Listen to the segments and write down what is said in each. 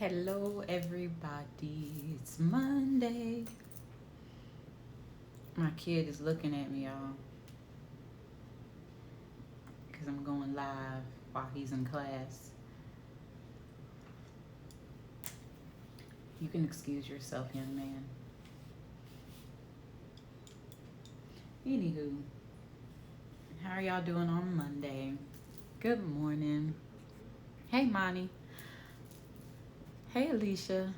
Hello, everybody. It's Monday. My kid is looking at me, y'all, because I'm going live while he's in class. You can excuse yourself, young man. Anywho, how are y'all doing on Monday? Good morning. Hey, Monty. Hey, Alicia.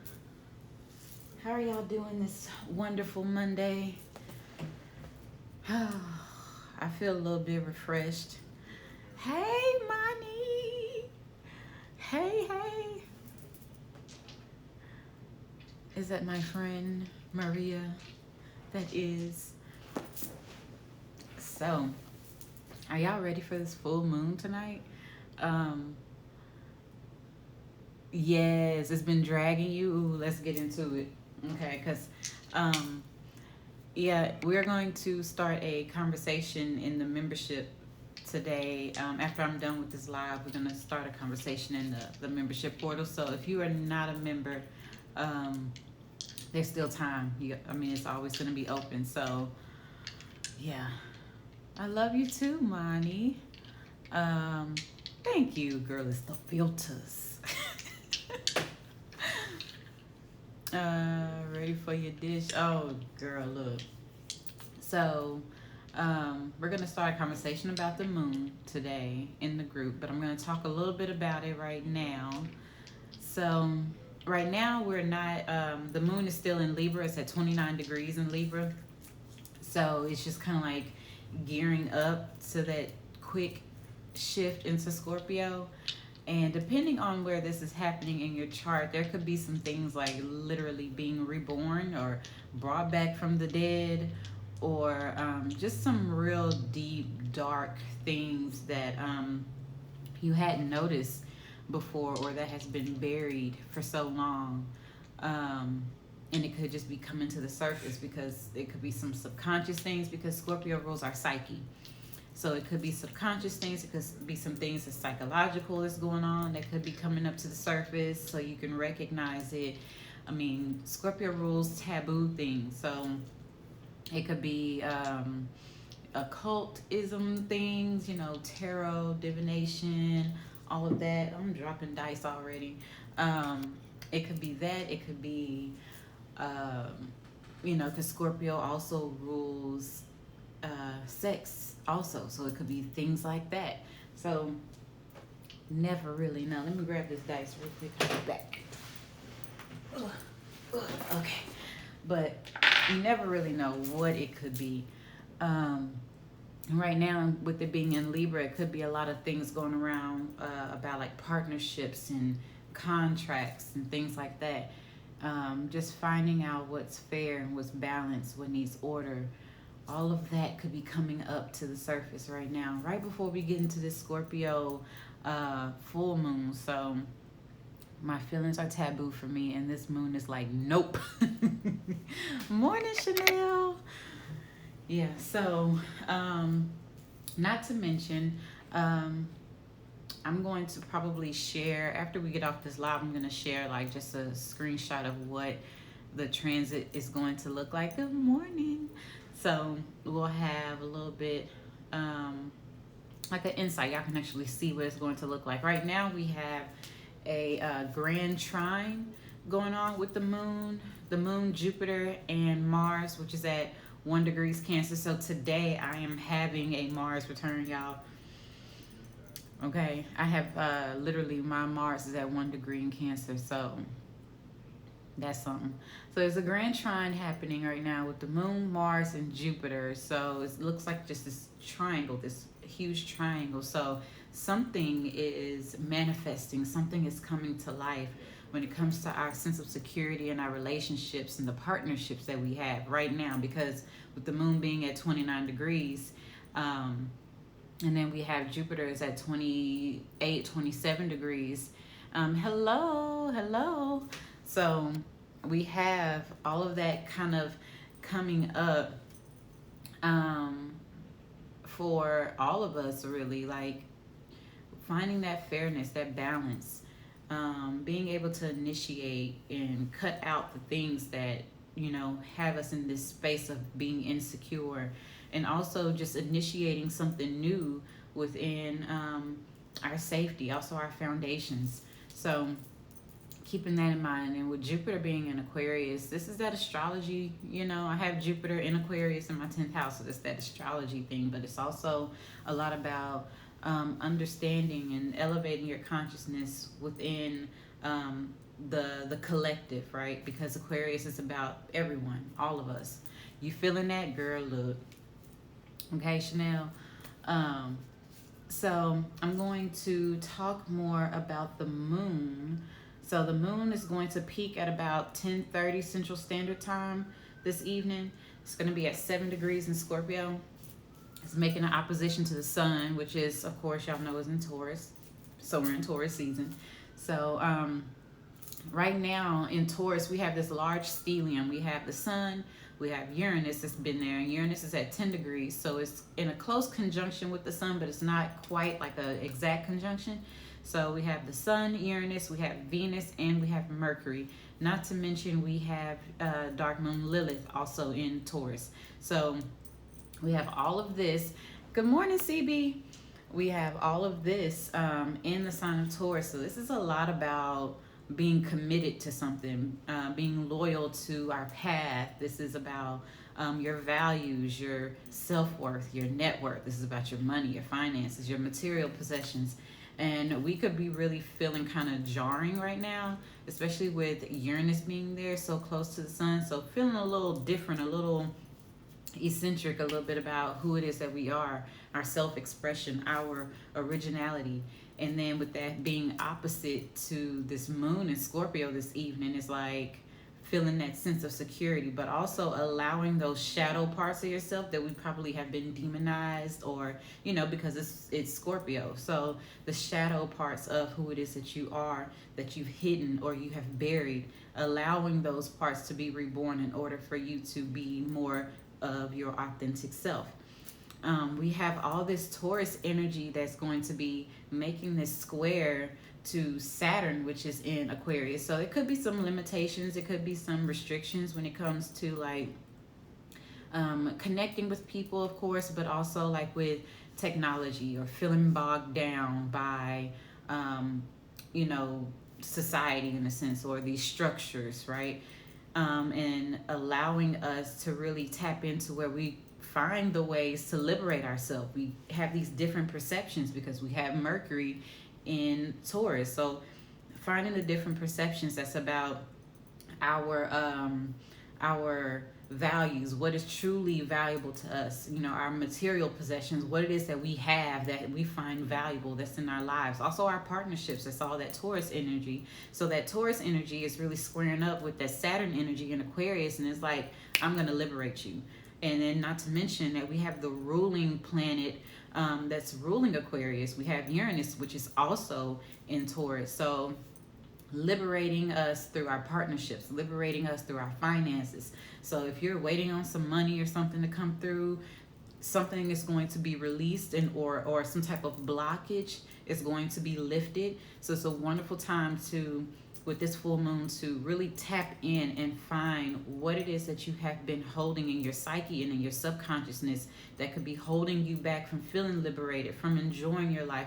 How are y'all doing this wonderful Monday? I feel a little bit refreshed. Hey, Monty. Hey. Is that my friend Maria? That is. So, are y'all ready for this full moon tonight? Yes, it's been dragging you. Ooh, let's get into it. Okay, because yeah, we're going to start a conversation in the membership today. After I'm done with this live, we're going to start a conversation in the membership portal. So if you are not a member, there's still time. It's always going to be open. So yeah, I love you too, Monty. Thank you, girl. It's the filters. Ready for your dish? Oh, girl, look. So, we're going to start a conversation about the moon today in the group, but I'm going to talk a little bit about it right now. So, right now we're not, the moon is still in Libra. It's at 29 degrees in Libra. So, it's just kind of like gearing up to that quick shift into Scorpio. And depending on where this is happening in your chart, there could be some things like literally being reborn or brought back from the dead, or just some real deep, dark things that you hadn't noticed before, or that has been buried for so long. And it could just be coming to the surface because it could be some subconscious things, because Scorpio rules our psyche. So it could be subconscious things. It could be some things that's psychological that's going on that could be coming up to the surface, so you can recognize it. Scorpio rules taboo things. So it could be occultism things, tarot, divination, all of that. I'm dropping dice already. It could be that. It could be, because Scorpio also rules sex also, so it could be things like that. So never really know. Let me grab this dice real quick. I'll be back. Okay, but you never really know what it could be. Right now, with it being in Libra, it could be a lot of things going around about like partnerships and contracts and things like that. Just finding out what's fair and what's balanced, what needs order. All of that could be coming up to the surface right now, right before we get into this Scorpio full moon. So my feelings are taboo for me, and this moon is like, nope. Morning, Chanel. Yeah, so not to mention, I'm going to probably share, after we get off this live, I'm going to share like just a screenshot of what the transit is going to look like. Good morning. So we'll have a little bit like an insight. Y'all can actually see what it's going to look like. Right now we have a grand trine going on with the moon, Jupiter, and Mars, which is at 1 degree Cancer. So today I am having a Mars return, y'all. Okay, I have literally my Mars is at 1 degree in Cancer, so that's something. So there's a grand trine happening right now with the moon, Mars, and Jupiter. So it looks like just this triangle, this huge triangle. So something is manifesting, something is coming to life when it comes to our sense of security and our relationships and the partnerships that we have right now. Because with the moon being at 29 degrees, and then we have Jupiter is at 28, 27 degrees. Hello. So we have all of that kind of coming up for all of us, really, like finding that fairness, that balance. being able to initiate and cut out the things that, have us in this space of being insecure, and also just initiating something new within our safety, also our foundations. So keeping that in mind, and with Jupiter being in Aquarius, this is that astrology. I have Jupiter in Aquarius in my 10th house, so it's that astrology thing, but it's also a lot about understanding and elevating your consciousness within the collective, right? Because Aquarius is about everyone, all of us. You feeling that, girl? Look, okay, Chanel. So I'm going to talk more about the moon. So the moon is going to peak at about 10:30 Central Standard Time this evening. It's going to be at 7 degrees in Scorpio. It's making an opposition to the sun, which is, of course, y'all know is in Taurus. So we're in Taurus season. So right now in Taurus, we have this large stellium. We have the sun, we have Uranus that's been there, and Uranus is at 10 degrees. So it's in a close conjunction with the sun, but it's not quite like an exact conjunction. So we have the sun, Uranus, we have Venus, and we have Mercury. Not to mention we have dark moon Lilith also in Taurus. So we have all of this. Good morning, CB. We have all of this in the sign of Taurus. So this is a lot about being committed to something, being loyal to our path. This is about your values, your self-worth, your net worth. This is about your money, your finances, your material possessions. And we could be really feeling kind of jarring right now, especially with Uranus being there so close to the sun. So feeling a little different, a little eccentric, a little bit about who it is that we are, our self-expression, our originality. And then with that being opposite to this moon in Scorpio this evening, is like feeling that sense of security, but also allowing those shadow parts of yourself that we probably have been demonized, or because it's Scorpio. So the shadow parts of who it is that you are, that you've hidden or you have buried, allowing those parts to be reborn in order for you to be more of your authentic self. We have all this Taurus energy that's going to be making this square to Saturn, which is in Aquarius. So it could be some limitations, it could be some restrictions when it comes to like connecting with people, of course, but also like with technology, or feeling bogged down by society in a sense, or these structures, right? And allowing us to really tap into where we find the ways to liberate ourselves. We have these different perceptions because we have Mercury in Taurus. So finding the different perceptions that's about our values, what is truly valuable to us, our material possessions, what it is that we have that we find valuable that's in our lives. Also our partnerships, that's all that Taurus energy. So that Taurus energy is really squaring up with that Saturn energy in Aquarius, and it's like, I'm going to liberate you. And then not to mention that we have the ruling planet that's ruling Aquarius. We have Uranus, which is also in Taurus. So liberating us through our partnerships, liberating us through our finances. So if you're waiting on some money or something to come through, something is going to be released, and or some type of blockage is going to be lifted. So it's a wonderful time to, with this full moon, to really tap in and find what it is that you have been holding in your psyche and in your subconsciousness that could be holding you back from feeling liberated, from enjoying your life,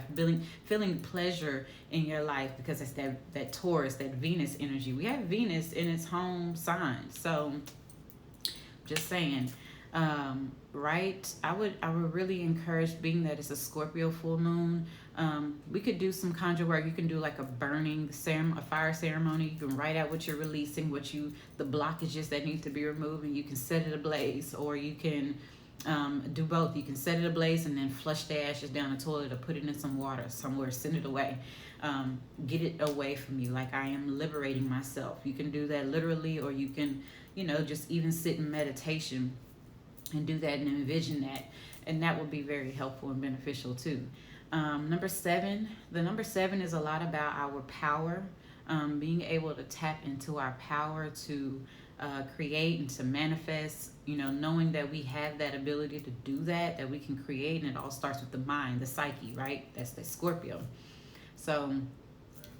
feeling pleasure in your life, because it's that Taurus, that Venus energy. We have Venus in its home sign. So just saying, right? I would really encourage, being that it's a Scorpio full moon, we could do some conjure work. You can do like a burning a fire ceremony. You can write out what you're releasing, the blockages that need to be removed, and you can set it ablaze, or you can do both. You can set it ablaze and then flush the ashes down the toilet, or put it in some water somewhere, send it away. Get it away from you, like I am liberating myself. You can do that literally, or you can, just even sit in meditation and do that and envision that, and that will be very helpful and beneficial too. Number 7, the number 7 is a lot about our power, being able to tap into our power to create and to manifest, knowing that we have that ability to do that we can create, and it all starts with the mind, the psyche, right? That's the Scorpio. So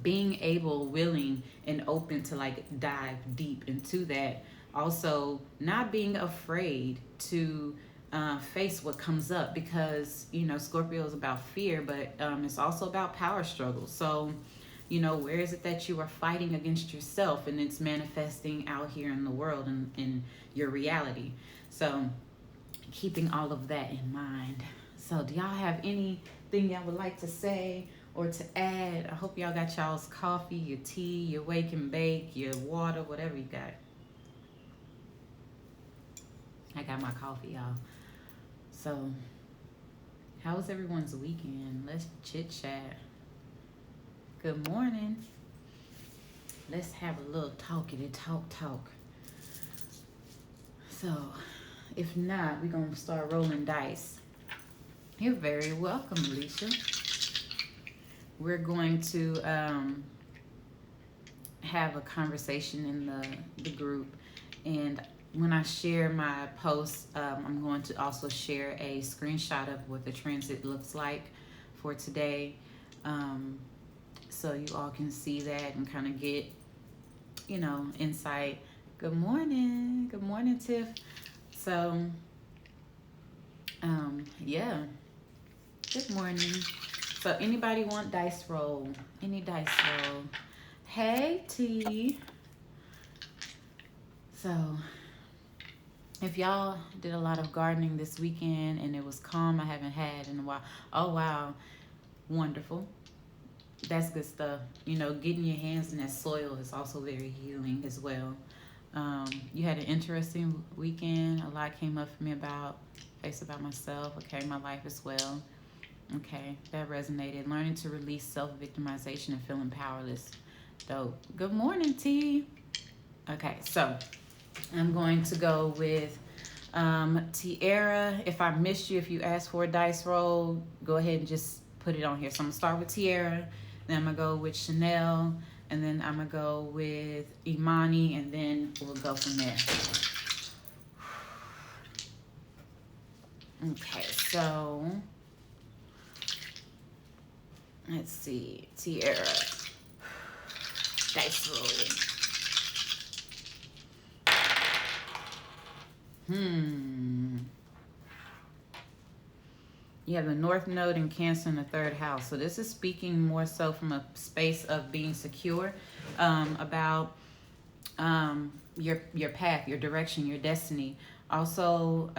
being able, willing, and open to like dive deep into that. Also, not being afraid to face what comes up, because Scorpio is about fear, but it's also about power struggles. So, where is it that you are fighting against yourself and it's manifesting out here in the world and in your reality? So, keeping all of that in mind. So, do y'all have anything y'all would like to say or to add? I hope y'all got y'all's coffee, your tea, your wake and bake, your water, whatever you got. I got my coffee, y'all. So, how was everyone's weekend? Let's chit chat. Good morning. Let's have a little talkity talk. So, if not, we're going to start rolling dice. You're very welcome, Alicia. We're going to have a conversation in the group, and when I share my post, I'm going to also share a screenshot of what the transit looks like for today, so you all can see that and kind of get, insight. Good morning, Tiff. So, yeah, good morning. So, anybody want dice roll? Any dice roll? Hey, T. So, if y'all did a lot of gardening this weekend and it was calm, I haven't had in a while. Oh, wow. Wonderful. That's good stuff. Getting your hands in that soil is also very healing as well. You had an interesting weekend. A lot came up for me about myself, okay, my life as well. Okay, that resonated. Learning to release self-victimization and feeling powerless. Dope. Good morning, T. Okay, so I'm going to go with Tiara. If I missed you, if you asked for a dice roll, go ahead and just put it on here. So I'm going to start with Tiara, then I'm going to go with Chanel, and then I'm going to go with Imani, and then we'll go from there. Okay, so let's see. Tiara. Dice roll. You have the North Node in Cancer in the 3rd house. So this is speaking more so from a space of being secure, about your path, your direction, your destiny. Also,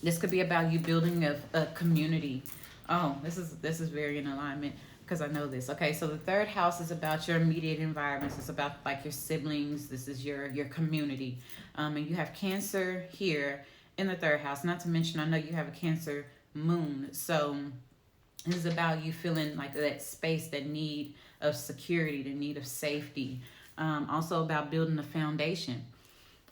this could be about you building a community. Oh, this is very in alignment, because I know this. Okay, so the 3rd house is about your immediate environments. It's about like your siblings. This is your community. And you have Cancer here in the 3rd house. Not to mention, I know you have a Cancer moon. So this is about you feeling like that space, that need of security, the need of safety. Also about building a foundation.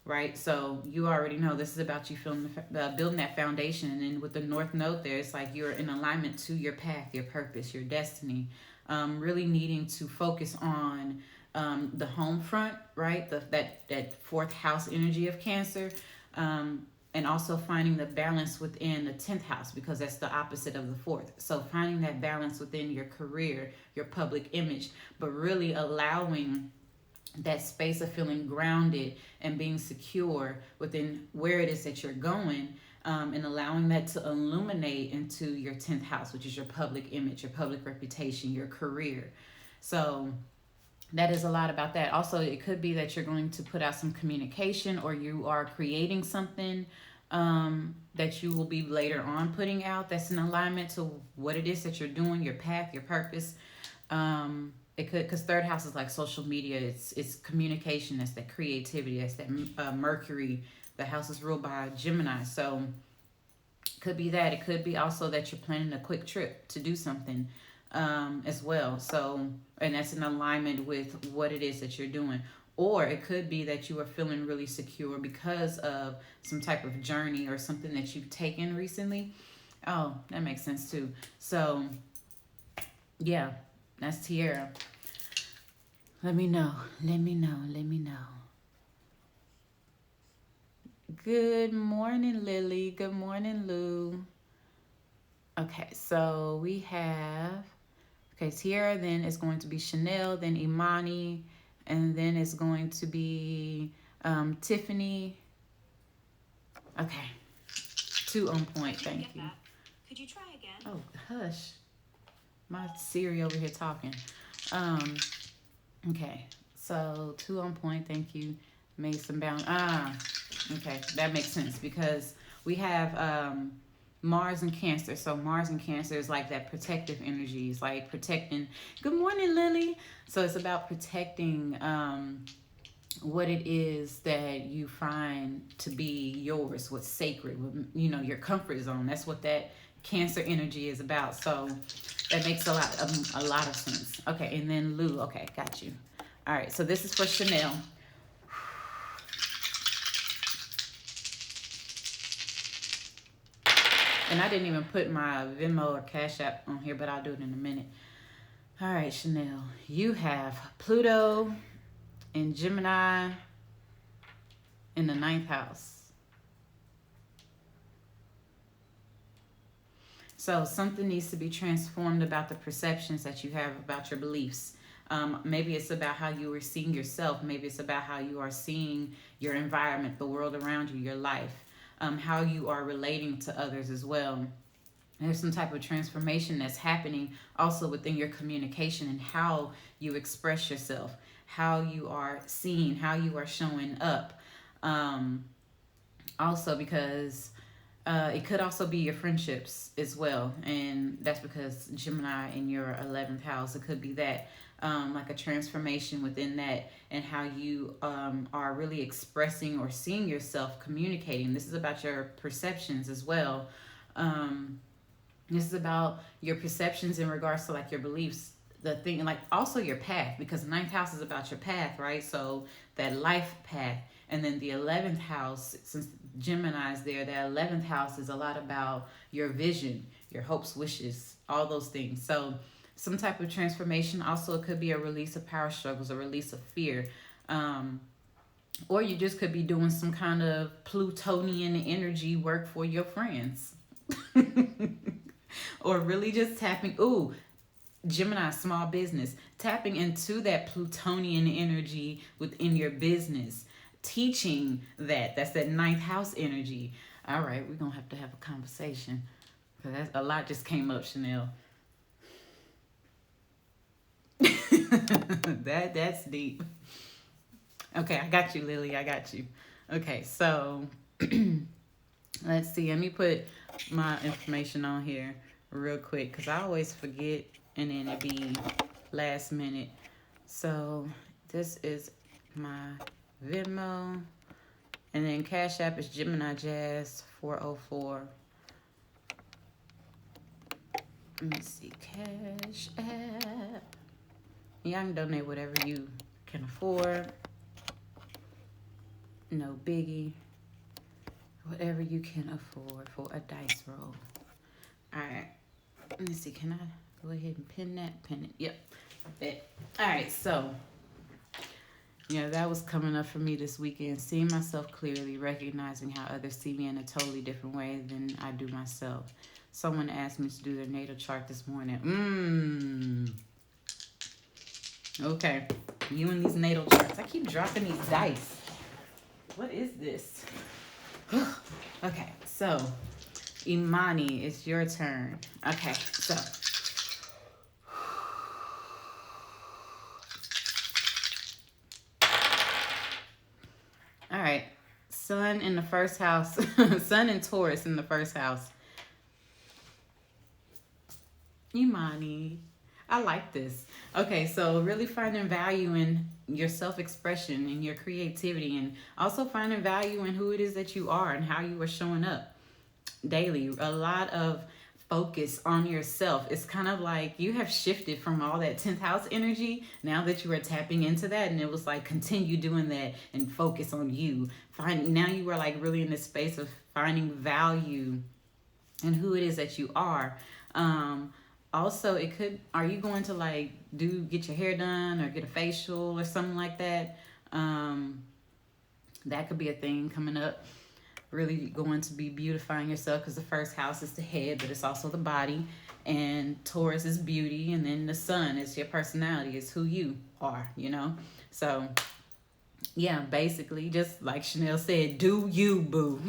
Right, so you already know this is about you feeling building that foundation, and then with the North Node there, it's like you're in alignment to your path, your purpose, your destiny. Really needing to focus on the home front, right? That 4th house energy of Cancer, and also finding the balance within the 10th house, because that's the opposite of the 4th. So finding that balance within your career, your public image, but really allowing that space of feeling grounded and being secure within where it is that you're going, and allowing that to illuminate into your 10th house, which is your public image, your public reputation, your career. So that is a lot about that. Also, it could be that you're going to put out some communication, or you are creating something that you will be later on putting out that's in alignment to what it is that you're doing, your path, your purpose. It could, because 3rd house is like social media. It's communication. That's that creativity. That's that Mercury. The house is ruled by Gemini. So it could be that. It could be also that you're planning a quick trip to do something as well. So, and that's in alignment with what it is that you're doing. Or it could be that you are feeling really secure because of some type of journey or something that you've taken recently. Oh, that makes sense too. So, yeah. That's Tiara. Let me know. Good morning, Lily. Good morning, Lou. Okay, so we have Okay, Tierra, then it's going to be Chanel, then Imani, and then it's going to be Tiffany. Okay, 2 on point, thank you. Could you try again? Oh, hush. My Siri over here talking. Okay, so 2 on point, thank you. Made some bound. Okay, that makes sense because we have Mars and Cancer. So Mars and Cancer is like that protective energy. It's like protecting. Good morning, Lily. So it's about protecting what it is that you find to be yours, what's sacred, you know, your comfort zone. That's what that Cancer energy is about. So that makes a lot of sense. Okay, and then Lou. Okay, got you. All right, so this is for Chanel. And I didn't even put my Venmo or Cash App on here, but I'll do it in a minute. All right, Chanel, you have Pluto and Gemini in the 9th house. So something needs to be transformed about the perceptions that you have about your beliefs. Maybe it's about how you are seeing yourself. Maybe it's about how you are seeing your environment, the world around you, your life. How you are relating to others as well. There's some type of transformation that's happening also within your communication and how you express yourself, how you are seen, how you are showing up. Also because it could also be your friendships as well. And that's because Gemini in your 11th house, it could be that. Like a transformation within that and how you are really expressing or seeing yourself communicating. This is about your perceptions as well. This is about your perceptions in regards to like your beliefs, the thing, like also your path, because the 9th house is about your path, right? So that life path. And then the 11th house, since Gemini is there, that 11th house is a lot about your vision, your hopes, wishes, all those things. So some type of transformation. Also, it could be a release of power struggles, a release of fear. Or you just could be doing some kind of Plutonian energy work for your friends. Or really just tapping, Gemini, small business. Tapping into that Plutonian energy within your business. Teaching that. That's that 9th house energy. All right, we're going to have a conversation. Because a lot just came up, Chanel. That's deep. Okay, I got you, Lily. I got you. Okay, so let's see. Let me put my information on here real quick because I always forget and then it be last minute. So this is my Venmo, and then Cash App is Gemini Jazz 404. Let me see, Cash App. Y'all can donate whatever you can afford. No biggie. Whatever you can afford for a dice roll. Alright. Let me see. Can I go ahead and pin that? Pin it. Yep. I bet. Alright, so that was coming up for me this weekend. Seeing myself clearly, recognizing how others see me in a totally different way than I do myself. Someone asked me to do their natal chart this morning. Okay, you and these natal charts. I keep dropping these dice. What is this? Okay, so Imani, it's your turn. Okay, so all right, Sun in the first house. Sun and Taurus in the first house. Imani, I like this. Okay, so really finding value in your self-expression and your creativity, and also finding value in who it is that you are and how you are showing up daily. A lot of focus on yourself. It's kind of like you have shifted from all that 10th house energy now that you are tapping into that, and it was like continue doing that and focus on you. Now you are like really in this space of finding value in who it is that you are. Also, are you going to like get your hair done or get a facial or something like that? That could be a thing coming up. really going to be beautifying yourself, because the first house is the head, but it's also the body. And Taurus is beauty, and then the sun is your personality, is who you are, you know? So, yeah, basically, just like Chanel said, do you, boo.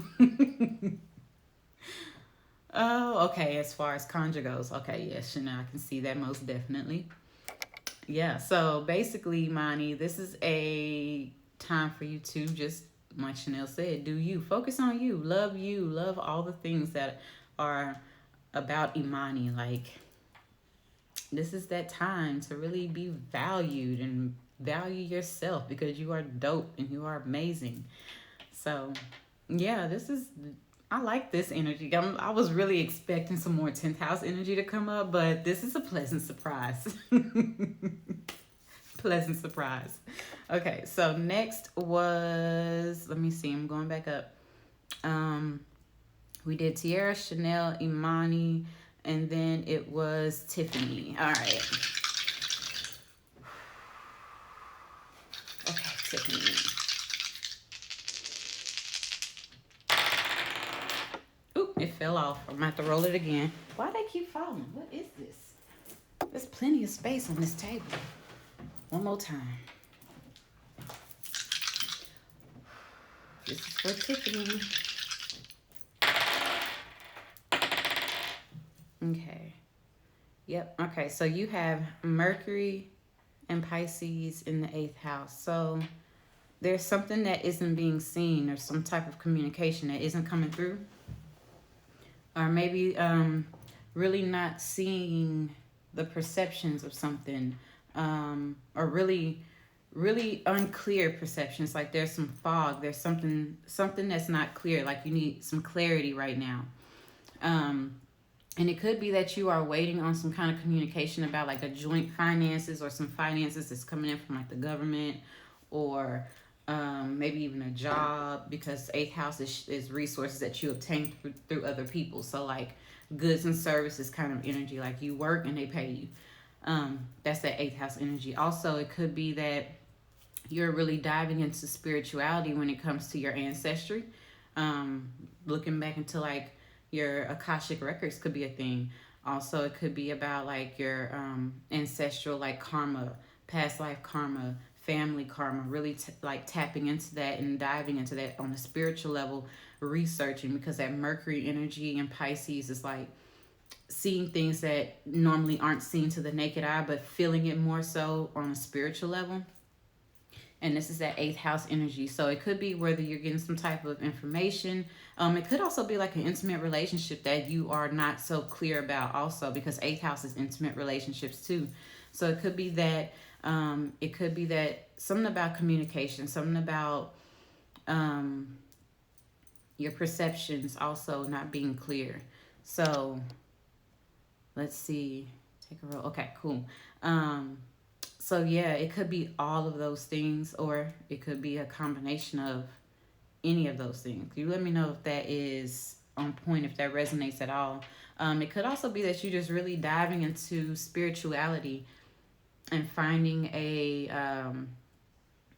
Oh, okay, as far as conjure goes. Okay, yes, Chanel, I can see that most definitely. Yeah, so basically, Monty, this is a time for you to just, like Chanel said, do you. Focus on you. Love all the things that are about Imani. Like, this is that time to really be valued and value yourself, because you are dope and you are amazing. So, yeah, this is. I like this energy. I was really expecting some more 10th house energy to come up, but this is a pleasant surprise. Pleasant surprise. Okay, so next was, let me see, I'm going back up. We did Tierra, Chanel, Imani, and then it was Tiffany. All right. Okay, Tiffany. Oop, it fell off. I'm going to have to roll it again. Why do they keep falling? What is this? There's plenty of space on this table. One more time. This is for Tiffany. Okay. Yep. Okay. So you have Mercury and Pisces in the 8th house. So there's something that isn't being seen, or some type of communication that isn't coming through. Or maybe really not seeing the perceptions of something. Or really unclear perceptions. Like there's some fog. There's something that's not clear. Like you need some clarity right now. And it could be that you are waiting on some kind of communication about like a joint finances, or some finances that's coming in from like the government, or maybe even a job, because 8th house is resources that you obtain through other people. So like goods and services kind of energy, like you work and they pay you. That's that 8th house energy. Also, it could be that you're really diving into spirituality when it comes to your ancestry. Looking back into like your Akashic records could be a thing. Also, it could be about like your ancestral like karma, past life karma, family karma, really like tapping into that and diving into that on a spiritual level, researching, because that Mercury energy in Pisces is like seeing things that normally aren't seen to the naked eye, but feeling it more so on a spiritual level. And this is that 8th house energy. So it could be whether you're getting some type of information. It could also be like an intimate relationship that you are not so clear about also, because 8th house is intimate relationships too. So it could be that something about communication, something about your perceptions also not being clear. So let's see. Take a roll. Okay, cool. So yeah, it could be all of those things, or it could be a combination of any of those things. You let me know if that is on point, if that resonates at all. It could also be that you're just really diving into spirituality and finding a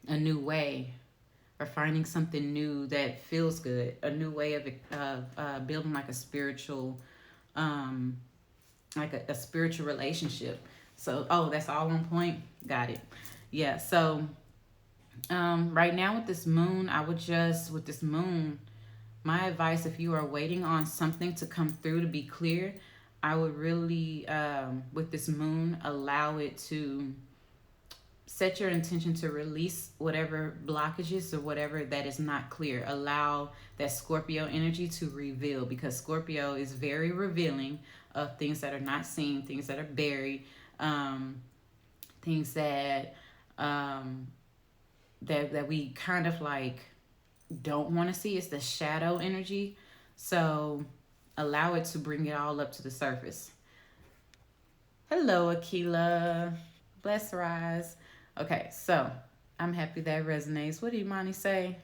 new way, or finding something new that feels good, a new way of building like a spiritual, like a spiritual relationship. So, that's all on point. Got it. Yeah. So, right now with this moon, with this moon, my advice, if you are waiting on something to come through to be clear, I would really, with this moon, allow it to set your intention to release whatever blockages or whatever that is not clear. Allow that Scorpio energy to reveal, because Scorpio is very revealing of things that are not seen, things that are buried. Things that that we kind of like don't want to see. Is the shadow energy. So allow it to bring it all up to the surface. Hello, Akila. Bless rise. Okay, so I'm happy that resonates. What did Imani say?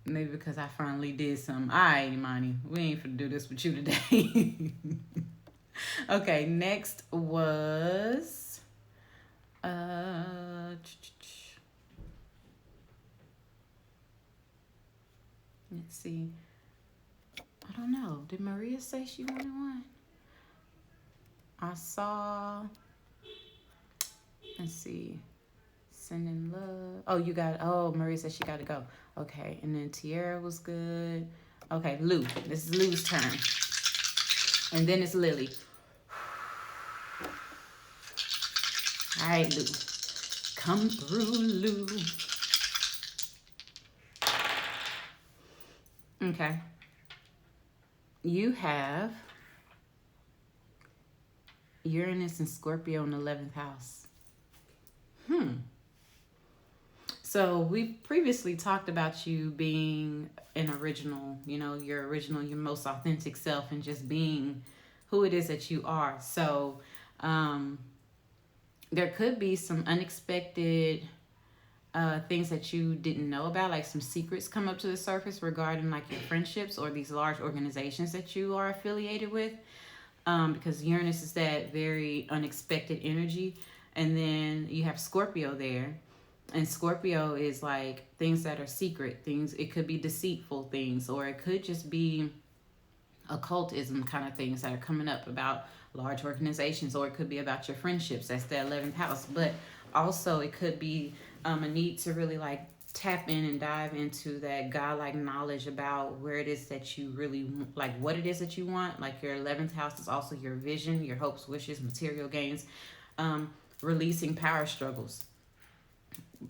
Maybe because I finally did something. All right, Imani, we ain't finna do this with you today. Okay, next was Let's see. I don't know. Did Maria say she wanted one? I saw. Let's see. Sending love. Oh, you got. Oh, Maria said she got to go. Okay, and then Tiara was good. Okay, Lou. This is Lou's turn, and then it's Lily. All right, Lou. Come through, Lou. Okay. You have Uranus and Scorpio in the 11th house. So we previously talked about you being an original, your original, your most authentic self, and just being who it is that you are. So there could be some unexpected things that you didn't know about, like some secrets come up to the surface regarding like your friendships or these large organizations that you are affiliated with, because Uranus is that very unexpected energy. And then you have Scorpio there, and Scorpio is like things that are secret things. It could be deceitful things, or it could just be occultism kind of things that are coming up about large organizations, or it could be about your friendships. That's the 11th house. But also it could be a need to really like tap in and dive into that godlike knowledge about where it is that you really like, what it is that you want. Like your 11th house is also your vision, your hopes, wishes, material gains, releasing power struggles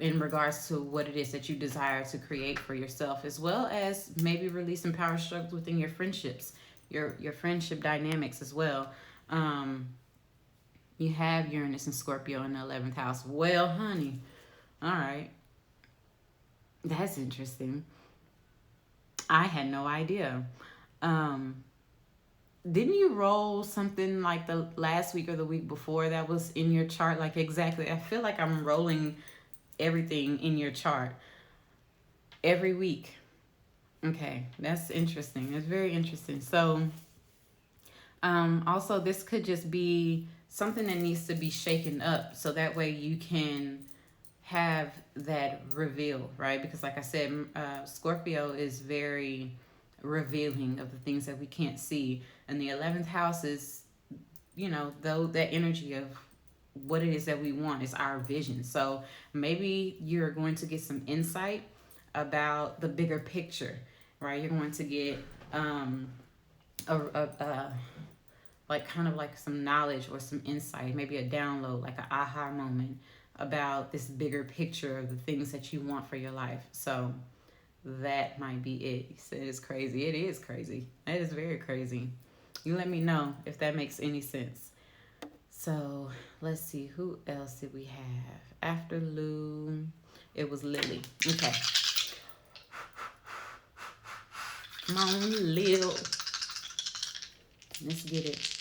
in regards to what it is that you desire to create for yourself, as well as maybe releasing power struggles within your friendships, your friendship dynamics as well. You have Uranus and Scorpio in the 11th house. Well, honey, all right. That's interesting. I had no idea. Didn't you roll something like the last week or the week before that was in your chart? Like exactly. I feel like I'm rolling everything in your chart every week. Okay, that's interesting. It's very interesting. So also this could just be something that needs to be shaken up, so that way you can have that reveal, right? Because like I said, Scorpio is very revealing of the things that we can't see, and the 11th house is, though, that energy of what it is that we want is our vision. So maybe you're going to get some insight about the bigger picture, right? You're going to get like kind of like some knowledge or some insight, maybe a download, like an aha moment about this bigger picture of the things that you want for your life. So that might be it. You said it's crazy. It is crazy. It is very crazy. You let me know if that makes any sense. So let's see, who else did we have? After Lou, it was Lily. Okay. Come on, Lil. Let's get it.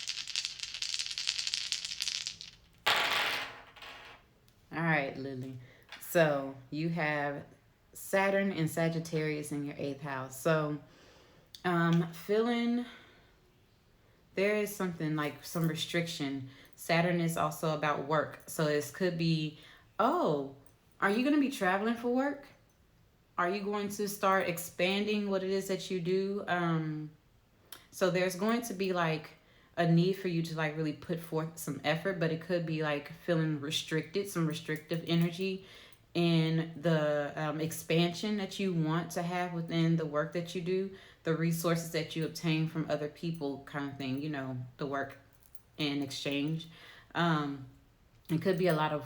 All right, Lily. So you have Saturn and Sagittarius in your 8th house. So feeling there is something like some restriction. Saturn is also about work. So this could be, oh, are you going to be traveling for work? Are you going to start expanding what it is that you do? So there's going to be like a need for you to like really put forth some effort, but it could be like feeling restricted, some restrictive energy in the expansion that you want to have within the work that you do, the resources that you obtain from other people kind of thing, the work in exchange. It could be a lot of,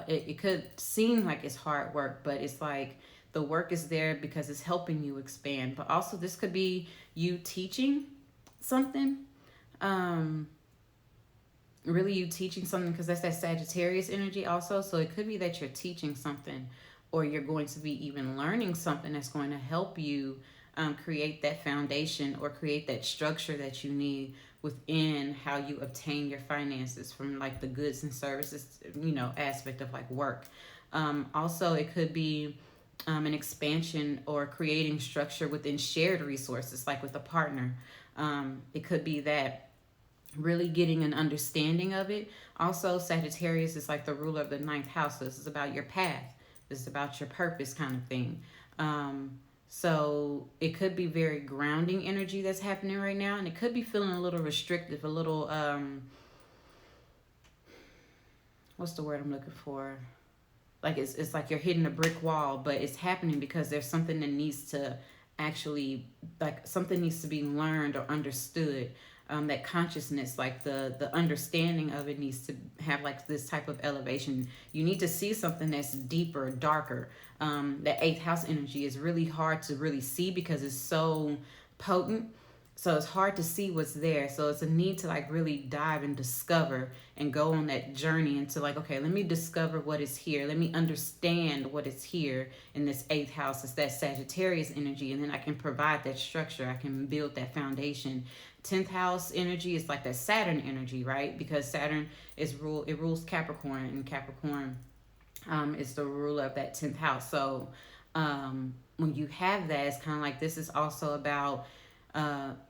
it could seem like it's hard work, but it's like the work is there because it's helping you expand. But also this could be you teaching something, really you teaching something, because that's that Sagittarius energy also. So it could be that you're teaching something, or you're going to be even learning something that's going to help you create that foundation or create that structure that you need within how you obtain your finances from like the goods and services, aspect of like work. Also, it could be an expansion or creating structure within shared resources, like with a partner. It could be that really getting an understanding of it. Also, Sagittarius is like the ruler of the 9th house. So this is about your path. This is about your purpose kind of thing. So it could be very grounding energy that's happening right now, and it could be feeling a little restrictive, a little what's the word I'm looking for? Like it's like you're hitting a brick wall, but it's happening because there's something that needs to actually, like something needs to be learned or understood. That consciousness, like the understanding of it needs to have like this type of elevation. You need to see something that's deeper, darker. That eighth house energy is really hard to really see because it's so potent. So it's hard to see what's there. So it's a need to like really dive and discover and go on that journey into like, okay, let me discover what is here. Let me understand what is here in this eighth house. It's that Sagittarius energy. And then I can provide that structure. I can build that foundation. 10th house energy is like that Saturn energy, right? Because Saturn it rules Capricorn, and Capricorn is the ruler of that 10th house. So when you have that, it's kind of like this is also about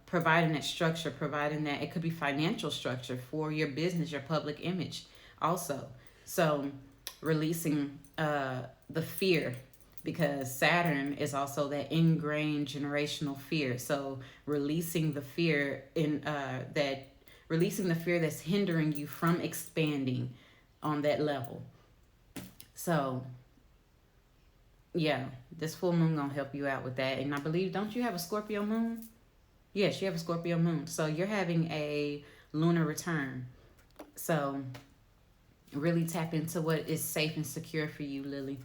providing that structure, providing that it could be financial structure for your business, your public image also. So releasing the fear, because Saturn is also that ingrained generational fear. So releasing the fear releasing the fear that's hindering you from expanding on that level. So yeah, this full moon gonna help you out with that. And I believe, don't you have a Scorpio moon? Yes, you have a Scorpio moon. So you're having a lunar return. So really tap into what is safe and secure for you, Lily,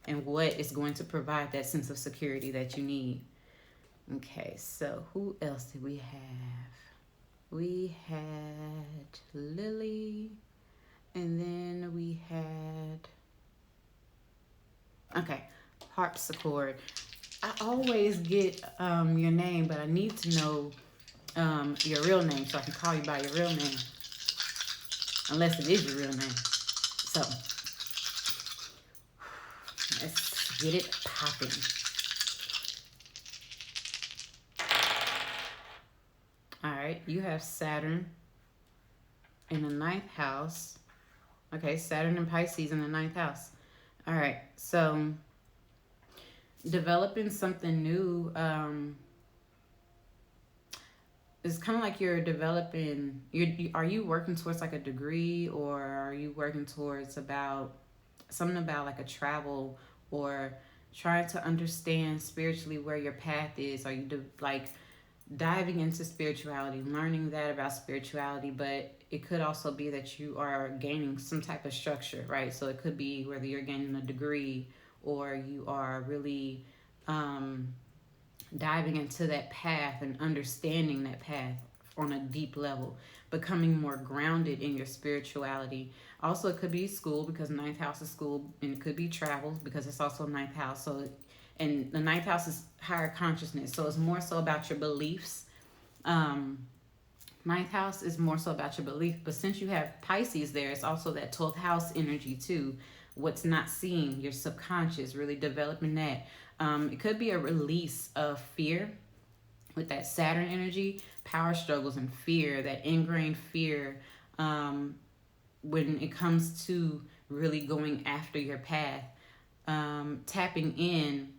and what is going to provide that sense of security that you need. Okay, so who else did we have? We had Lily, and then we had, okay, harpsichord. I always get your name, but I need to know your real name so I can call you by your real name. Unless it is your real name. So, let's get it popping. Alright, you have Saturn in the 9th house. Okay, Saturn and Pisces in the 9th house. Alright, so developing something new, it's kind of like you're developing, are you working towards like a degree, or are you working towards something about like a travel, or trying to understand spiritually where your path is? Are you like diving into spirituality, learning that about spirituality? But it could also be that you are gaining some type of structure, right? So it could be whether you're gaining a degree or you are really diving into that path and understanding that path on a deep level, becoming more grounded in your spirituality. Also, it could be school, because 9th house is school, and it could be travel because it's also 9th house. So, and the 9th house is higher consciousness, so it's more so about your beliefs. 9th house is more so about your belief, but since you have Pisces there, it's also that 12th house energy too. What's not seen, your subconscious, really developing that. It could be a release of fear with that Saturn energy, power struggles and fear, that ingrained fear when it comes to really going after your path, tapping in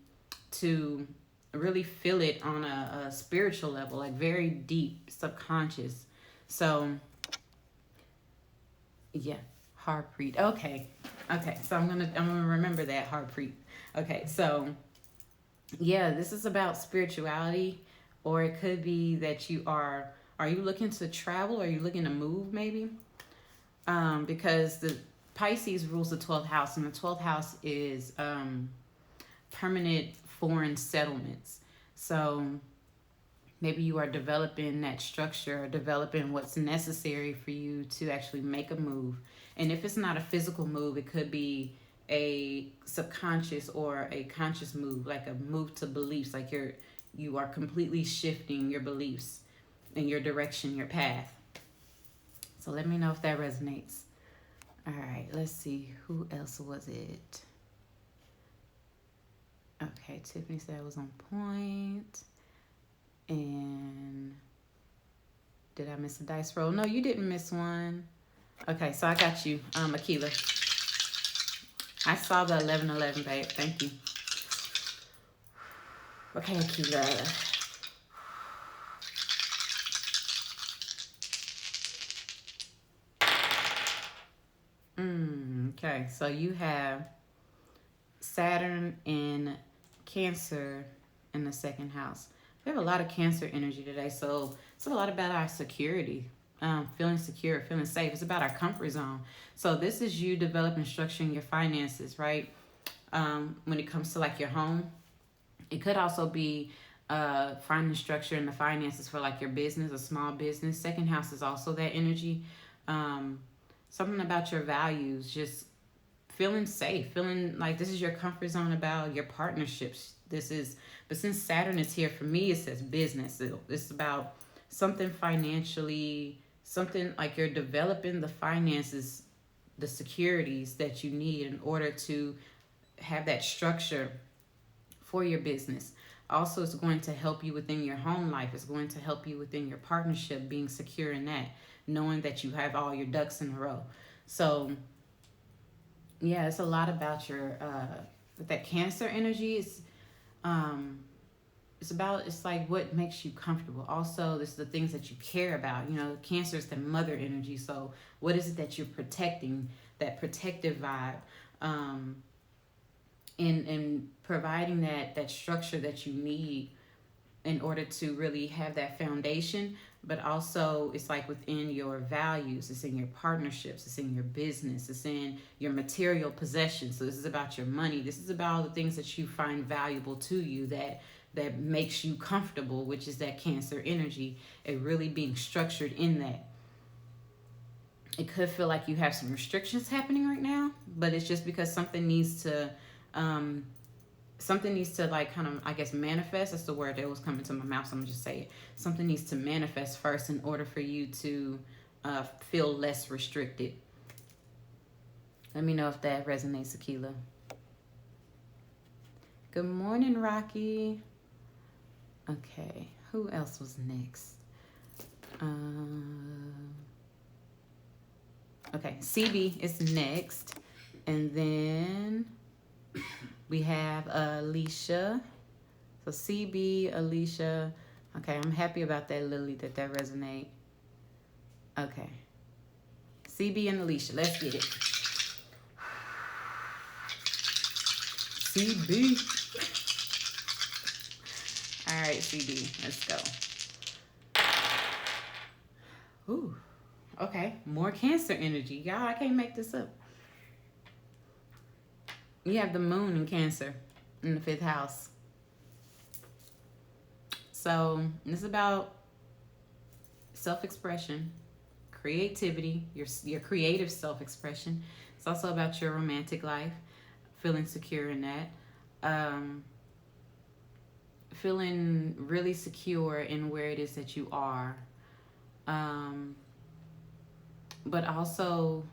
to really feel it on a spiritual level, like very deep subconscious. So yeah, Harpreet. Okay, so I'm gonna remember that, Harpreet. Okay, so yeah, this is about spirituality, or it could be that you are you looking to travel? Are you looking to move maybe? Because the Pisces rules the 12th house, and the 12th house is permanent foreign settlements. So maybe you are developing that structure, or developing what's necessary for you to actually make a move. And if it's not a physical move, it could be a subconscious or a conscious move, like a move to beliefs, like you are completely shifting your beliefs and your direction, your path. So let me know if that resonates. All right, let's see, who else was it? Okay, Tiffany said it was on point. And did I miss a dice roll? No, you didn't miss one. Okay, so I got you, Akila. I saw the 1111, babe. Thank you. Okay, Akila. Okay, so you have Saturn in Cancer in the second house. We have a lot of Cancer energy today, so it's a lot about our security, feeling secure, feeling safe. It's about our comfort zone. So this is you developing, structuring your finances, right? When it comes to like your home, it could also be finding structure in the finances for like your business, a small business. Second house is also that energy. Something about your values, just feeling safe, feeling like this is your comfort zone about your partnerships. But since Saturn is here, for me, it says business. It's about something financially, something like you're developing the finances, the securities that you need in order to have that structure for your business. Also, it's going to help you within your home life. It's going to help you within your partnership, being secure in that, knowing that you have all your ducks in a row. So, yeah, it's a lot about your with that Cancer energy. It's like what makes you comfortable. Also, this is the things that you care about. You know, Cancer is the mother energy. So, what is it that you're protecting? That protective vibe. In providing that structure that you need in order to really have that foundation. But also it's like within your values, it's in your partnerships, it's in your business, it's in your material possessions. So this is about your money, this is about the things that you find valuable to you, that makes you comfortable, which is that Cancer energy, and really being structured in that. It could feel like you have some restrictions happening right now, but it's just because something needs to like kind of, I guess, manifest. That's the word that was coming to my mouth, so I'm gonna just say it. Something needs to manifest first in order for you to feel less restricted. Let me know if that resonates, Akila. Good morning, Rocky. Okay, who else was next? Okay, CB is next, and then we have Alicia. So CB, Alicia. Okay, I'm happy about that, Lily, that resonate. Okay. CB and Alicia, let's get it. CB. All right, CB, let's go. Ooh, okay, more Cancer energy. Y'all, I can't make this up. You have the moon in Cancer in the 5th house. So this is about self-expression, creativity, your creative self-expression. It's also about your romantic life, feeling secure in that. Feeling really secure in where it is that you are. But also,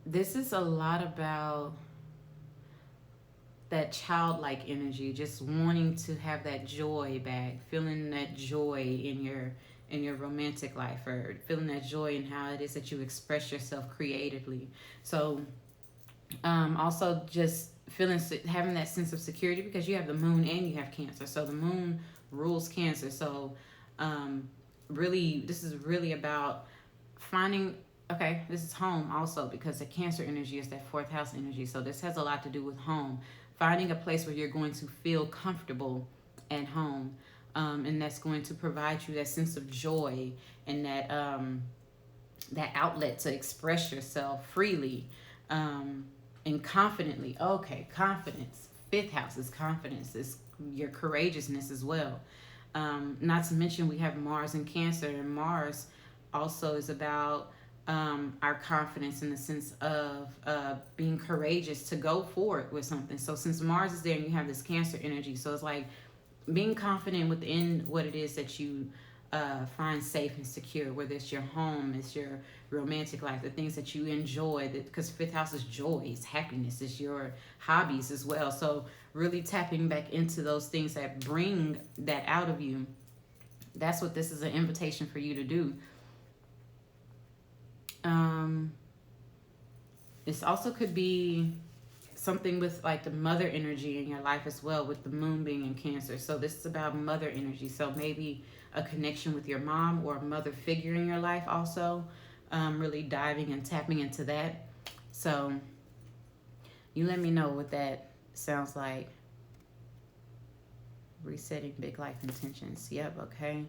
this is a lot about that childlike energy, just wanting to have that joy back, feeling that joy in your romantic life, or feeling that joy in how it is that you express yourself creatively. So also just having that sense of security, because you have the moon and you have Cancer. So the moon rules Cancer. So really, this is really about finding, okay, this is home also, because the Cancer energy is that 4th house energy. So this has a lot to do with home. Finding a place where you're going to feel comfortable at home, and that's going to provide you that sense of joy and that outlet to express yourself freely and confidently. Okay, confidence. 5th house is confidence. It's your courageousness as well. Not to mention we have Mars in Cancer, and Mars also is about our confidence in the sense of being courageous to go forward with something. So since Mars is there and you have this Cancer energy, so it's like being confident within what it is that you find safe and secure, whether it's your home, it's your romantic life, the things that you enjoy, because 5th house is joy, it's happiness, it's your hobbies as well. So really tapping back into those things that bring that out of you. That's what this is an invitation for you to do. This also could be something with like the mother energy in your life as well, with the moon being in Cancer. So this is about mother energy. So maybe a connection with your mom or a mother figure in your life also. Really diving and tapping into that. So you let me know what that sounds like. Resetting big life intentions. Yep, okay.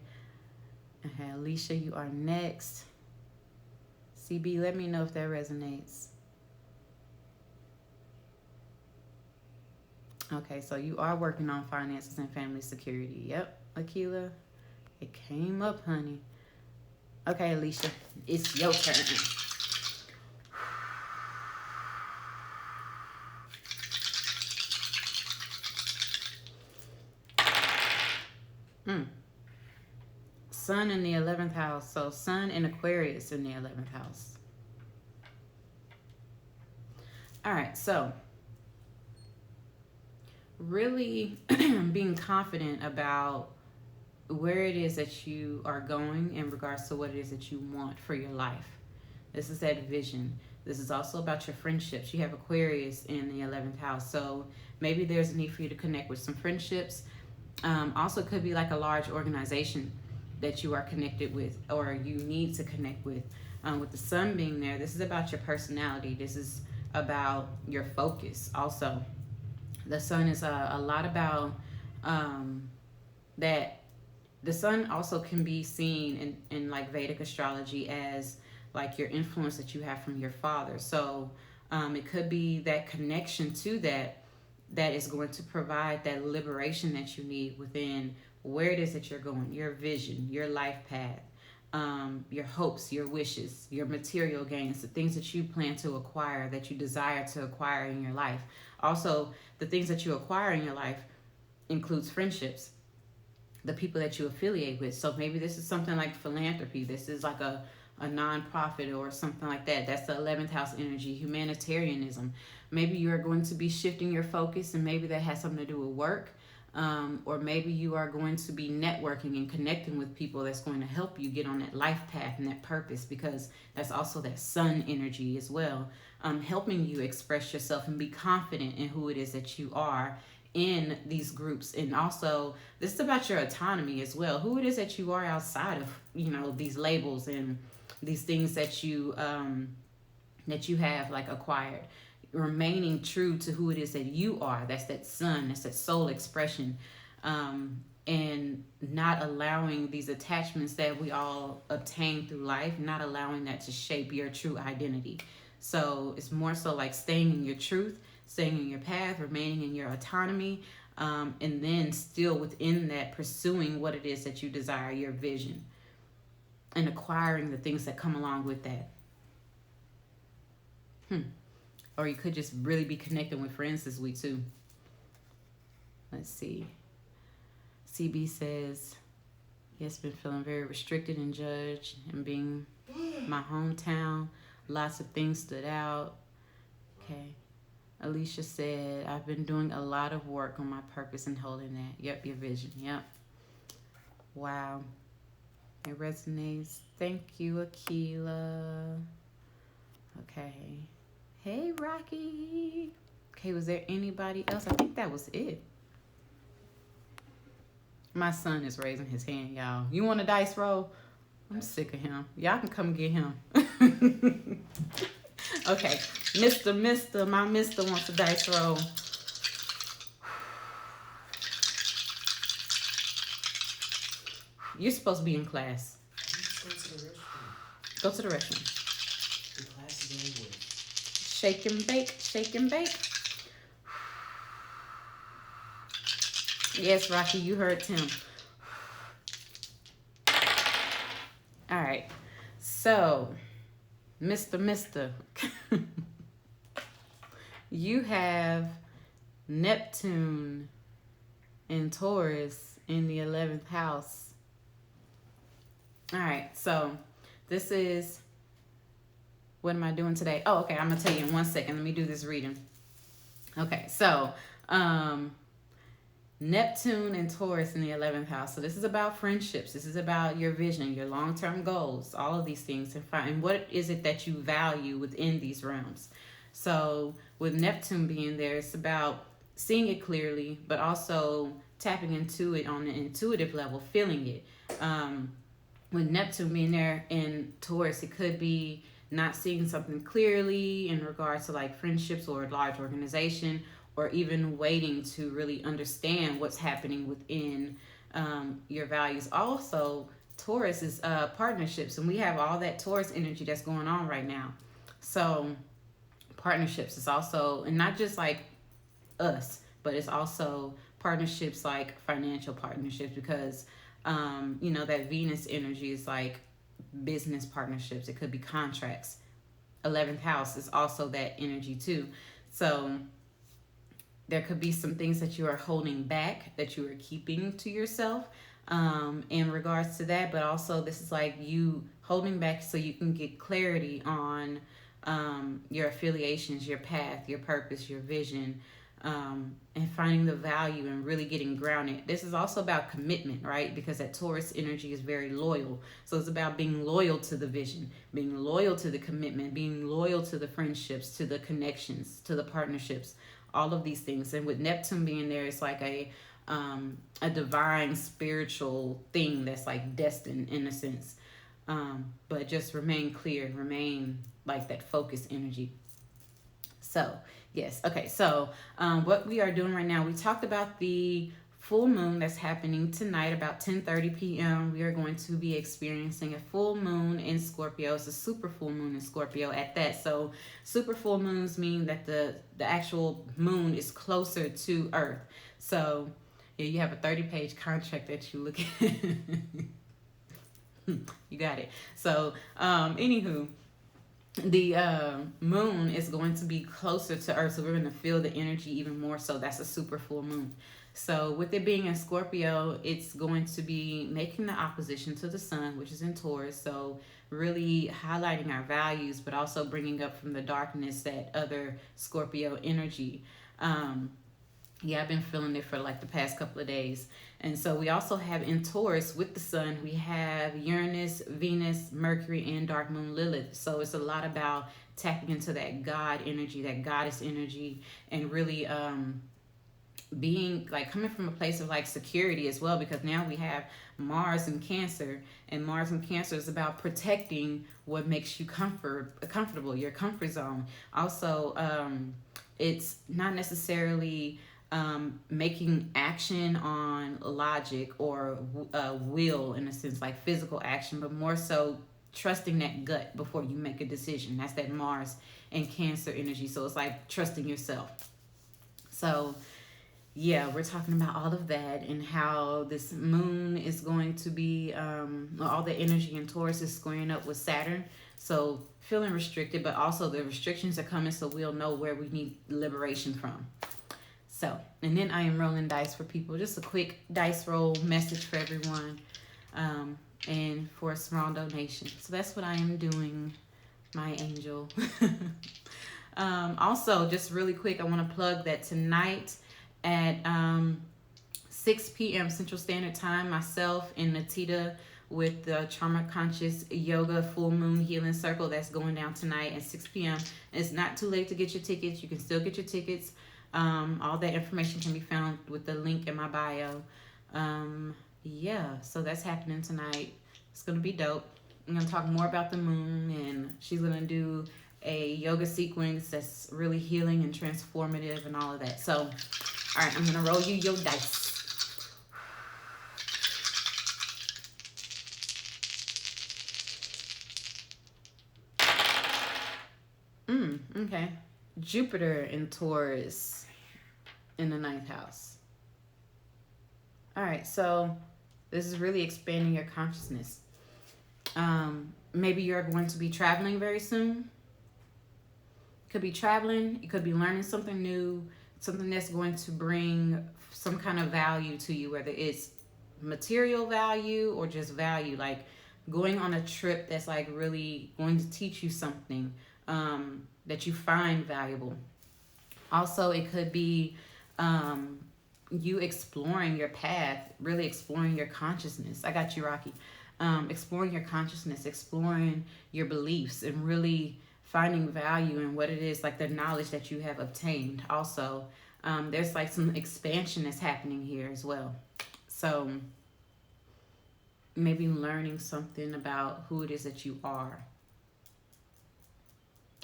Okay, Alicia, you are next. CB, let me know if that resonates. Okay, so you are working on finances and family security. Yep, Akila. It came up, honey. Okay, Alicia, it's your turn. Sun in the 11th house. So Sun in Aquarius in the 11th house. All right, so really being confident about where it is that you are going in regards to what it is that you want for your life. This is that vision. This is also about your friendships. You have Aquarius in the 11th house. So maybe there's a need for you to connect with some friendships. Also could be like a large organization that you are connected with or you need to connect with. With the sun being there, this is about your personality. This is about your focus also. The sun is a lot about that. The sun also can be seen in like Vedic astrology as like your influence that you have from your father. So it could be that connection to that is going to provide that liberation that you need within where it is that you're going, your vision, your life path, your hopes, your wishes, your material gains, the things that you plan to acquire, that you desire to acquire in your life. Also, the things that you acquire in your life includes friendships, the people that you affiliate with. So maybe this is something like philanthropy. This is like a non-profit or something like that. That's the 11th house energy, humanitarianism. Maybe you're going to be shifting your focus, and maybe that has something to do with work. Or maybe you are going to be networking and connecting with people that's going to help you get on that life path and that purpose, because that's also that sun energy as well, helping you express yourself and be confident in who it is that you are in these groups. And also this is about your autonomy as well, who it is that you are outside of these labels and these things that you have like acquired, remaining true to who it is that you are. That's that sun, that's that soul expression, and not allowing these attachments that we all obtain through life, not allowing that to shape your true identity. So it's more so like staying in your truth, staying in your path, remaining in your autonomy, and then still within that pursuing what it is that you desire, your vision, and acquiring the things that come along with that. Or you could just really be connecting with friends this week too. Let's see. CB says, yes, been feeling very restricted and judged and being my hometown. Lots of things stood out. Okay. Alicia said, I've been doing a lot of work on my purpose and holding that. Yep, your vision. Yep. Wow. It resonates. Thank you, Akila. Okay. Hey, Rocky. Okay, was there anybody else? I think that was it. My son is raising his hand, y'all. You want a dice roll? I'm sick of him. Y'all can come get him. Okay, my mister wants a dice roll. You're supposed to be in class. Go to the restroom. The class is over. Shake and bake, shake and bake. Yes, Rocky, you heard Tim. All right, so, Mr. You have Neptune in Taurus in the 11th house. All right, so this is, what am I doing today? Oh, okay, I'm going to tell you in 1 second. Let me do this reading. Okay, so Neptune and Taurus in the 11th house. So this is about friendships. This is about your vision, your long-term goals, all of these things, and what is it that you value within these realms. So with Neptune being there, it's about seeing it clearly, but also tapping into it on an intuitive level, feeling it. With Neptune being there in Taurus, it could be not seeing something clearly in regards to like friendships or a large organization, or even waiting to really understand what's happening within your values. Also, Taurus is partnerships, and we have all that Taurus energy that's going on right now. So, partnerships is also, and not just like us, but it's also partnerships like financial partnerships, because that Venus energy is like business partnerships. It could be contracts. 11th house is also that energy too. So there could be some things that you are holding back, that you are keeping to yourself in regards to that. But also this is like you holding back so you can get clarity on your affiliations, your path, your purpose, your vision, and finding the value and really getting grounded. This is also about commitment, right? Because that Taurus energy is very loyal. So it's about being loyal to the vision, being loyal to the commitment, being loyal to the friendships, to the connections, to the partnerships, all of these things. And with Neptune being there, it's like a divine spiritual thing that's like destined in a sense. But just remain clear, remain like that focused energy. So, yes. Okay. So, what we are doing right now, we talked about the full moon that's happening tonight about 10:30 p.m. We are going to be experiencing a full moon in Scorpio. It's a super full moon in Scorpio at that. So, super full moons mean that the actual moon is closer to Earth. So, yeah, you have a 30-page contract that you look at. You got it. So, anywho, the moon is going to be closer to Earth, so we're going to feel the energy even more. So that's a super full moon. So with it being in Scorpio, it's going to be making the opposition to the sun, which is in Taurus. So really highlighting our values, but also bringing up from the darkness that other Scorpio energy. Yeah, I've been feeling it for like the past couple of days. And so we also have in Taurus with the sun, we have Uranus, Venus, Mercury, and Dark Moon Lilith. So it's a lot about tapping into that God energy, that goddess energy, and really being like coming from a place of like security as well, because now we have Mars and Cancer, and Mars and Cancer is about protecting what makes you comfortable, your comfort zone. Also, it's not necessarily making action on logic or will in a sense, like physical action, but more so trusting that gut before you make a decision. That's that Mars and Cancer energy. So it's like trusting yourself. So yeah, we're talking about all of that and how this moon is going to be all the energy in Taurus is squaring up with Saturn. So feeling restricted, but also the restrictions are coming, so we'll know where we need liberation from. So, and then I am rolling dice for people. Just a quick dice roll message for everyone, and for a small donation. So that's what I am doing, my angel. Also, just really quick, I want to plug that tonight at 6 p.m. Central Standard Time, myself and Natita with the Trauma Conscious Yoga Full Moon Healing Circle, that's going down tonight at 6 p.m. It's not too late to get your tickets. You can still get your tickets. All that information can be found with the link in my bio. Yeah, so that's happening tonight. It's going to be dope. I'm going to talk more about the moon, and she's going to do a yoga sequence that's really healing and transformative and all of that. So, all right, I'm going to roll you your dice. Okay. Jupiter in Taurus in the 9th house. All right, so this is really expanding your consciousness. Maybe you're going to be traveling very soon. Could be traveling. You could be learning something new, something that's going to bring some kind of value to you, whether it's material value or just value, like going on a trip that's like really going to teach you something that you find valuable. Also, it could be you exploring your path, really exploring your consciousness. I got you, Rocky. Exploring your consciousness, exploring your beliefs, and really finding value in what it is, like the knowledge that you have obtained. Also, there's like some expansion that's happening here as well. So maybe learning something about who it is that you are.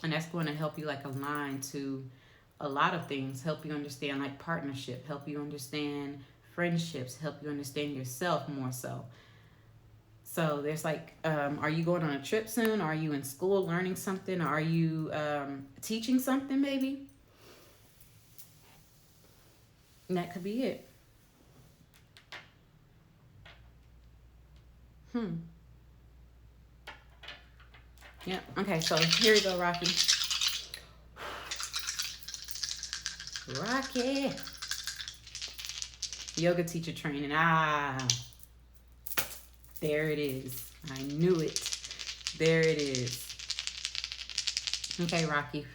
And that's going to help you like align to a lot of things, help you understand like partnership, help you understand friendships, help you understand yourself more so. So there's like, are you going on a trip soon? Are you in school learning something? Are you teaching something maybe? And that could be it. Yeah. Okay, so here we go, Rocky. Rocky. Yoga teacher training. There it is. I knew it. There it is. Okay, Rocky.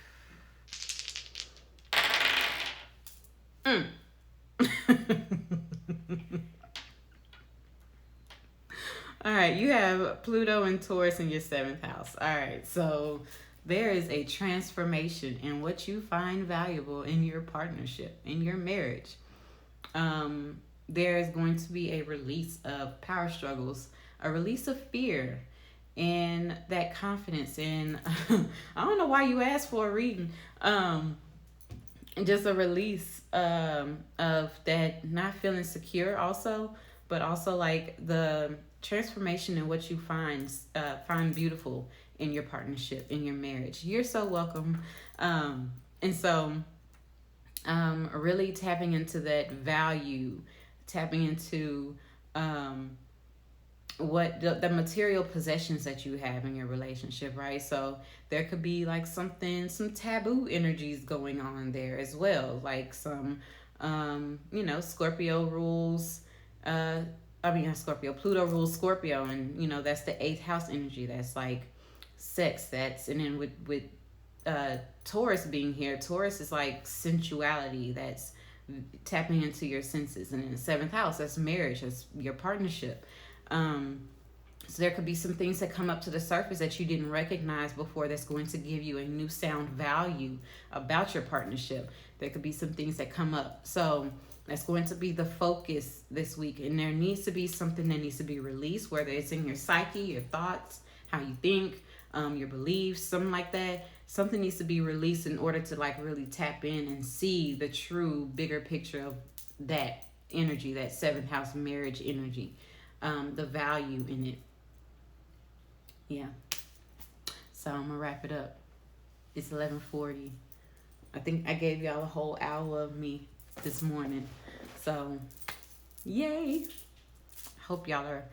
All right, you have Pluto and Taurus in your 7th house. All right, so there is a transformation in what you find valuable in your partnership, in your marriage. There is going to be a release of power struggles, a release of fear, and that confidence in, I don't know why you asked for a reading, just a release of that not feeling secure also, but also like the transformation in what you find beautiful in your partnership, in your marriage. You're so welcome. And so really tapping into that value, tapping into what the material possessions that you have in your relationship, right? So there could be like some taboo energies going on there as well, like some Scorpio rules, not Scorpio, Pluto rules Scorpio, and that's the 8th house energy. That's like sex. And then with Taurus being here, Taurus is like sensuality. That's tapping into your senses. And in the 7th house, that's marriage. That's your partnership. So there could be some things that come up to the surface that you didn't recognize before that's going to give you a new sound value about your partnership. There could be some things that come up. So that's going to be the focus this week. And there needs to be something that needs to be released, whether it's in your psyche, your thoughts, how you think, your beliefs, something like that. Something needs to be released in order to like really tap in and see the true bigger picture of that energy, that 7th house marriage energy, the value in it. Yeah. So I'm gonna wrap it up. It's 11:40. I think I gave y'all a whole hour of me this morning. So yay. Hope y'all are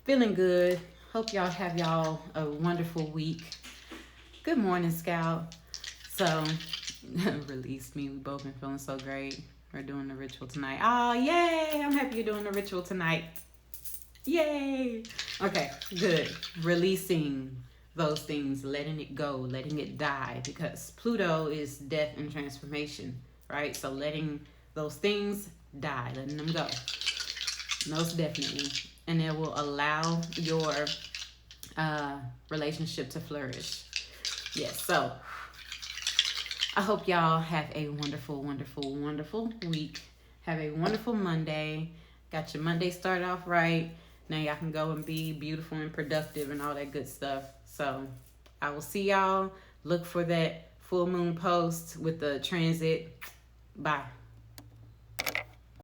feeling good. Hope y'all have y'all a wonderful week. Good morning, Scout. So released me. We both been feeling so great. We're doing the ritual tonight. Oh, yay. I'm happy you're doing the ritual tonight. Yay. Okay, good. Releasing those things, letting it go, letting it die, because Pluto is death and transformation, right? So letting those things die, letting them go. Most definitely. And it will allow your relationship to flourish. Yes, so I hope y'all have a wonderful, wonderful, wonderful week. Have a wonderful Monday. Got your Monday started off right. Now y'all can go and be beautiful and productive and all that good stuff. So I will see y'all. Look for that full moon post with the transit. Bye.